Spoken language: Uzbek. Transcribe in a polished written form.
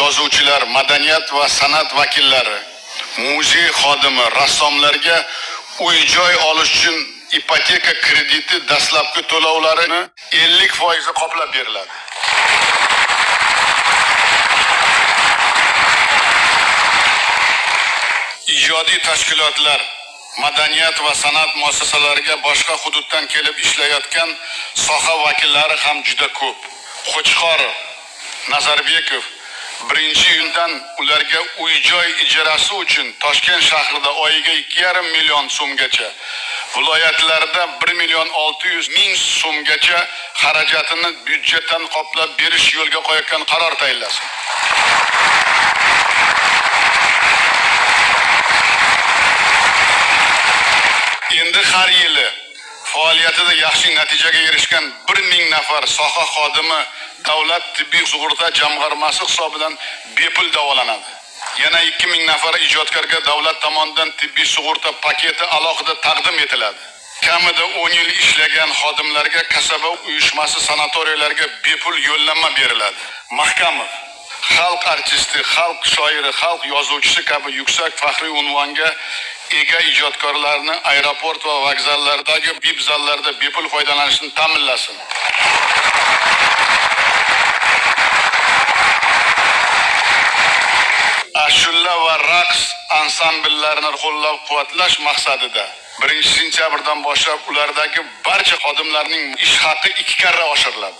yozuvchilar, madaniyat va san'at vakillari, muzey xodimi, rassomlarga uy-joy olish uchun ipoteka krediti dastlabki to'lovlarini 50% qoplab beriladi. Ijodiy tashkilotlar, madaniyat va san'at muassasalariga boshqa hududdan kelib ishlayotgan soha vakillari ham juda ko'p. Qo'chqorov, Nazarbekov birinchi yildan ularga uy-joy ijarasi uchun Toshkent shahrida oyiga 2,5 million so'mgacha, viloyatlarda 1,600,000 so'mgacha xarajatini byudjetdan qoplab berish yo'lga qo'yayotgan qaror tayinlasin. Endi har yili faoliyatida yaxshi natijaga erishgan 1000 nafar soha xodimi davlat tibbiy sug'urta jamg'armasi hisobidan bepul davolanadi. Yana 2000 nafar ijodkorga davlat tomonidan tibbiy sug'urta paketi alohida taqdim etiladi. Kamida 10 yil ishlagan xodimlarga kasaba uyushmasi sanatoriyalarga bepul yo'llanma beriladi. Mahkamov xalq artisti, xalq shoiri, xalq yozuvchisi kabi yuksak faxriy unvonga ega ijodkorlarni aeroport va vokzallardagi VIP zallarda bepul foydalanishni ta'minlasin. Ashulla va raqs ansambellarini qo'llab-quvvatlash maqsadida 1-sentyabrdan boshlab ulardagi barcha xodimlarning ish haqi 2 karra oshiriladi.